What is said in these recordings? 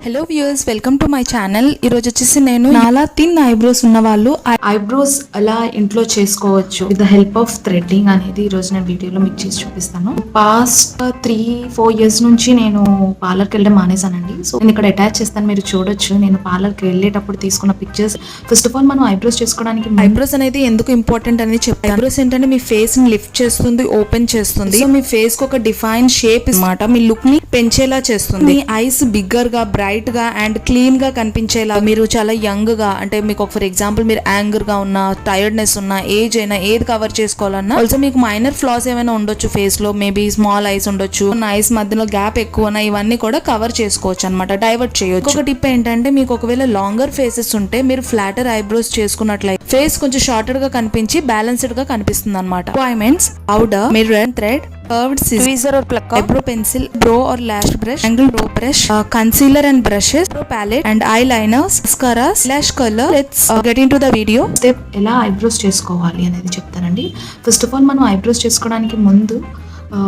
Hello viewers, welcome to my channel. ఈరోజు వచ్చేసి నేను చాలా థిన్ ఐబ్రోస్ ఉన్న వాళ్ళు ఐబ్రోస్ ఎలా ఇంట్లో చేసుకోవచ్చు with the help of threading అనేది ఈరోజు నేను వీడియోలో మీకు చేసి చూపిస్తాను. పాస్ట్ 3-4 years నుంచి నేను పార్లర్కి వెళ్ళడం మానేసానండి. సో నేను ఇక్కడ అటాచ్ చేస్తాను, మీరు చూడొచ్చు. నేను పార్లర్కి వెళ్ళేటప్పుడు తీసుకున్న పిక్చర్స్. ఫస్ట్ ఆఫ్ ఆల్ మనం ఐబ్రోస్ చేసుకోవడానికి ఐబ్రోస్ అనేది ఎందుకు ఇంపార్టెంట్ అనేది చెప్తాను. ఐబ్రోస్ ఏంటంటే మీ ఫేస్ ని లిఫ్ట్ చేస్తుంది, ఓపెన్ చేస్తుంది. సో మీ ఫేస్ కి ఒక డిఫైన్ షేప్ అన్నమాట, మీ లుక్ ని పెంచేలా చేస్తుంది. మీ ఐస్ బిగ్గర్ గా, బ్రైట్ గా అండ్ క్లీన్ గా కనిపించేలా, మీరు చాలా యంగ్ గా, అంటే మీకు ఫర్ ఎగ్జాంపుల్ మీరు యాంగర్ గా ఉన్నా, టైర్డ్నెస్ ఉన్నా, ఏజ్ అయినా ఏది కవర్ చేసుకోవాలన్నా, ఆల్సో మీకు మైనర్ ఫ్లాస్ ఏమైనా ఉండొచ్చు ఫేస్ లో, మేబీ స్మాల్ ఐస్ ఉండొచ్చు, ఐస్ మధ్యలో గ్యాప్ ఎక్కువ, ఇవన్నీ కూడా కవర్ చేసుకోవచ్చు అనమాట, డైవర్ట్ చేయొచ్చు. ఒక టిప్ ఏంటంటే, మీకు ఒకవేళ లాంగర్ ఫేసెస్ ఉంటే మీరు ఫ్లాటర్ ఐబ్రోస్ చేసుకున్నట్లయితే ఫేస్ కొంచెం షార్టెడ్ గా కనిపించి బ్యాలెన్స్డ్ గా కనిపిస్తుంది అనమాట. Requirements: powder, mirror, thread, curved scissors, tweezer or plucker, eyebrow pencil, brow or lash brush, angled brow brush, concealer and brushes, brow palette and eyeliners, mascara, lash color. Let's get into the video. Step ఎలా eyebrows చేసుకోవాలి అనేది చెప్తానండి. First of all మనం eyebrows చేసుకోవడానికి ముందు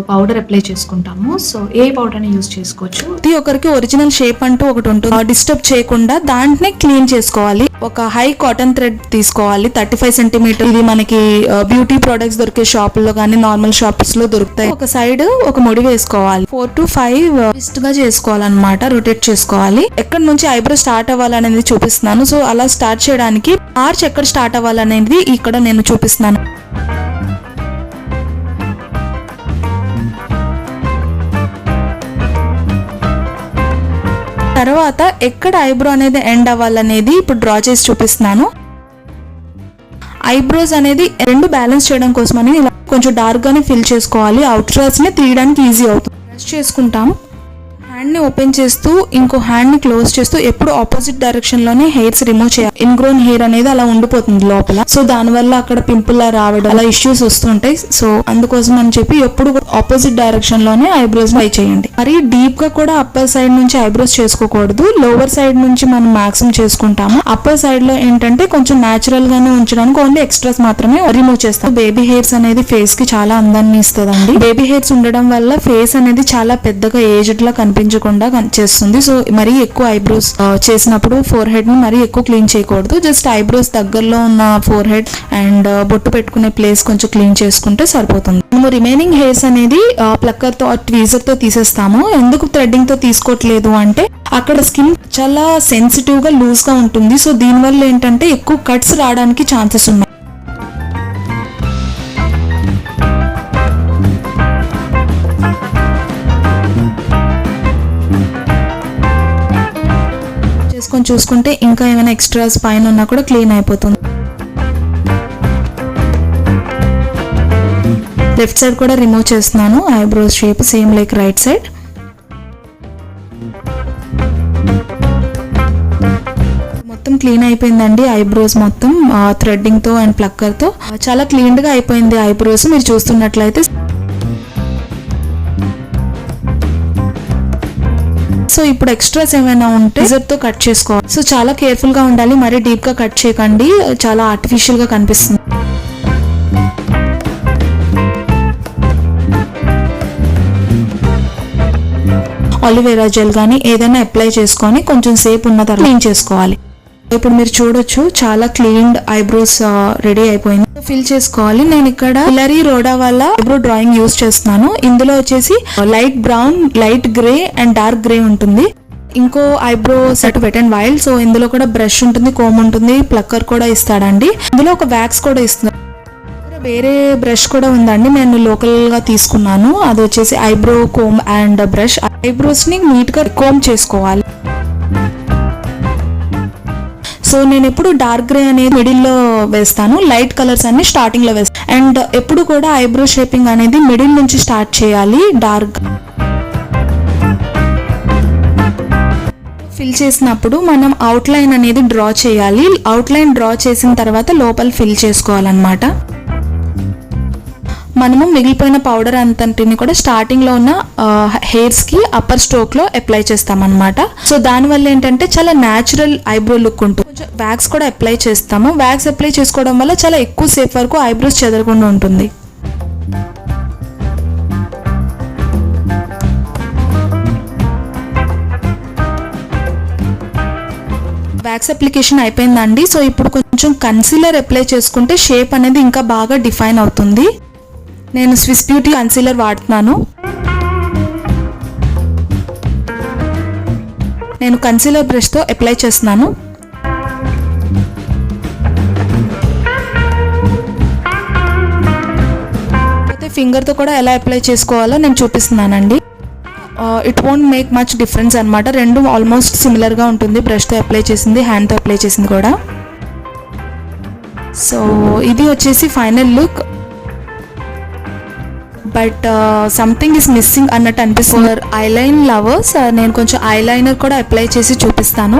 powder apply చేసుకుంటాము. So ఏ powder ని use చేసుకోవచ్చు. ప్రతి ఒక్కరికి ఒరిజినల్ షేప్ అంటూ ఒకటి ఉంటుంది, డిస్టర్బ్ చేయకుండా దాంట్ని క్లీన్ చేసుకోవాలి. ఒక హై కాటన్ థ్రెడ్ తీసుకోవాలి, 35 cm. ఇది మనకి బ్యూటీ ప్రొడక్ట్స్ దొరికే షాపుల్లో కానీ నార్మల్ షాప్స్ లో దొరుకుతాయి. ఒక సైడ్ ఒక ముడి వేసుకోవాలి, 4 to 5 ట్విస్ట్ గా చేసుకోవాలన్నమాట, రొటేట్ చేసుకోవాలి. ఎక్కడ నుంచి ఐబ్రో స్టార్ట్ అవ్వాలనేది చూపిస్తున్నాను. సో అలా స్టార్ట్ చేయడానికి ఆర్చ్ ఎక్కడ స్టార్ట్ అవ్వాలనేది ఇక్కడ నేను చూపిస్తున్నాను. తర్వాత ఎక్కడ ఐబ్రో అనేది ఎండ్ అవ్వాలనేది ఇప్పుడు డ్రా చేసి చూపిస్తున్నాను. ఐబ్రోస్ అనేది రెండు బ్యాలెన్స్ చేయడం కోసమని ఇలా కొంచెం డార్క్ గానే ఫిల్ చేసుకోవాలి. అవుట్లైన్స్ ని తీయడానికి ఈజీ అవుతుంది. బ్రష్ చేసుకుంటాం, హ్యాండ్ ని ఓపెన్ చేస్తూ ఇంకో హ్యాండ్ ని క్లోజ్ చేస్తూ ఎప్పుడు ఆపోజిట్ డైరెక్షన్ లోనే హెయిర్స్ రిమూవ్ చేయాలి. ఇన్గ్రోన్ హెయిర్ అనేది అలా ఉండిపోతుంది లోపల. సో దాని వల్ల అక్కడ పింపుల్ రావడం అలా ఇష్యూస్ వస్తుంటాయి. సో అందుకోసం అని చెప్పి ఎప్పుడు ఆపోజిట్ డైరెక్షన్ లోనే ఐబ్రోస్ ట్రై చేయండి. మరి డీప్ గా కూడా అప్పర్ సైడ్ నుంచి ఐబ్రోస్ చేసుకోకూడదు, లోవర్ సైడ్ నుంచి మనం మాక్సిమం చేసుకుంటాము. అప్పర్ సైడ్ లో ఏంటంటే కొంచెం న్యాచురల్ గానే ఉంచడానికి ఓన్లీ ఎక్స్ట్రాస్ మాత్రమే రిమూవ్ చేస్తాం. బేబీ హెయిర్స్ అనేది ఫేస్ కి చాలా అందాన్ని ఇస్తుందండి. బేబీ హెయిర్స్ ఉండడం వల్ల ఫేస్ అనేది చాలా పెద్దగా ఏజ్డ్ లా కనిపించకుండా చేస్తుంది. సో మరీ ఎక్కువ ఐబ్రోస్ చేసినప్పుడు ఫోర్ హెడ్ ని మరీ ఎక్కువ క్లీన్ చేయకూడదు. జస్ట్ ఐబ్రోస్ దగ్గరలో ఉన్న ఫోర్ హెడ్ అండ్ బొట్టు పెట్టుకునే ప్లేస్ కొంచెం క్లీన్ చేసుకుంటే సరిపోతుంది. మేము రిమైనింగ్ హెయిర్స్ అనేది ప్లక్కర్ తో, ట్వీజర్ తో తీసేస్తాము. ఎందుకు థ్రెడ్డింగ్ తో తీసుకోవట్లేదు అంటే, అక్కడ స్కిన్ చాలా సెన్సిటివ్ గా లూజ్ గా ఉంటుంది. సో దీనివల్ల ఏంటంటే ఎక్కువ కట్స్ రావడానికి ఛాన్సెస్ ఉన్నాయి. చేసుకొని చూసుకుంటే ఇంకా ఏమైనా ఎక్స్ట్రాస్ పైన ఉన్నా కూడా క్లీన్ అయిపోతుంది. లెఫ్ట్ సైడ్ కూడా రిమూవ్ చేస్తున్నాను. Eyebrows shape same like right side. మొత్తం క్లీన్ అయిపోయిందండి ఐబ్రోస్ మొత్తం, థ్రెడ్డింగ్ తో అండ్ ప్లక్కర్ తో చాలా క్లీన్ గా అయిపోయింది ఐబ్రోస్. మీరు చూస్తున్నట్లయితే సో ఇప్పుడు ఎక్స్ట్రాస్ ఏమైనా ఉంటే సిజర్ తో కట్ చేసుకోవాలి. సో చాలా కేర్ఫుల్ గా ఉండాలి, మరీ డీప్ గా కట్ చేయకండి, చాలా ఆర్టిఫిషియల్ గా కనిపిస్తుంది. ఆలివేరా జెల్ కానీ ఏదైనా అప్లై చేసుకొని కొంచెం సేపు ఉన్న తర్వాత క్లీన్ చేసుకోవాలి. ఇప్పుడు మీరు చూడొచ్చు, చాలా క్లీన్డ్ ఐబ్రోస్ రెడీ అయిపోయింది. ఫిల్ చేసుకోవాలి. నేను ఇక్కడ హిలరీ రోడా వాళ్ళ ఐబ్రో డ్రాయింగ్ యూజ్ చేస్తున్నాను. ఇందులో వచ్చేసి light brown, light grey and dark grey ఉంటుంది. ఇంకో eyebrow set wet and wild. So ఇందులో కూడా బ్రష్ ఉంటుంది, కోమ్ ఉంటుంది, ప్లక్కర్ కూడా ఇస్తాడండి. ఇందులో ఒక వ్యాక్స్ కూడా ఇస్తున్నారు. వేరే బ్రష్ కూడా ఉందండి, నేను లోకల్ గా తీసుకున్నాను. అది వచ్చేసి eyebrow comb and brush. Eyebrows ని నీట్ గా కోమ్ చేసుకోవాలి. సో నేను ఎప్పుడు డార్క్ గ్రే అనేది మిడిల్ లో వేస్తాను, లైట్ కలర్స్ అన్ని స్టార్టింగ్ లో వేస్తాను. అండ్ ఎప్పుడు కూడా ఐబ్రో షేపింగ్ అనేది మిడిల్ నుంచి స్టార్ట్ చేయాలి. డార్క్ ఫిల్ చేసినప్పుడు మనం అవుట్ లైన్ అనేది డ్రా చేయాలి. అవుట్ లైన్ డ్రా చేసిన తర్వాత లోపల ఫిల్ చేసుకోవాలన్నమాట. మనము మిగిలిపోయిన పౌడర్ అంతటిని కూడా స్టార్టింగ్ లో ఉన్న హెయిర్స్ కి అప్పర్ స్ట్రోక్ లో అప్లై చేస్తాం అనమాట. సో దాని వల్ల ఏంటంటే చాలా న్యాచురల్ ఐబ్రో లుక్ ఉంటుంది. కొంచెం వ్యాక్స్ కూడా అప్లై చేస్తాము. వ్యాక్స్ అప్లై చేసుకోవడం వల్ల చాలా ఎక్కువ సేపు వరకు ఐబ్రోస్ చెదరకుండా ఉంటుంది. వ్యాక్స్ అప్లికేషన్ అయిపోయిందండి. సో ఇప్పుడు కొంచెం కన్సీలర్ అప్లై చేసుకుంటే షేప్ అనేది ఇంకా బాగా డిఫైన్ అవుతుంది. నేను స్విస్ బ్యూటీ కన్సీలర్ వాడుతున్నాను. నేను కన్సీలర్ బ్రష్తో అప్లై చేస్తున్నాను. అయితే ఫింగర్తో కూడా ఎలా అప్లై చేసుకోవాలో నేను చూపిస్తున్నానండి. It won't make much difference అనమాట. రెండు ఆల్మోస్ట్ సిమిలర్గా ఉంటుంది. బ్రష్తో అప్లై చేసింది, హ్యాండ్తో అప్లై చేసింది కూడా. సో ఇది వచ్చేసి final look. But something is missing అన్నట్టు అనిపిస్తుంది. ఫర్ ఐలైన్ లవర్స్ నేను కొంచెం ఐలైనర్ కూడా అప్లై చేసి చూపిస్తాను.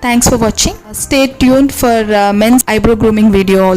Thanks for watching. Stay tuned for men's eyebrow grooming video also.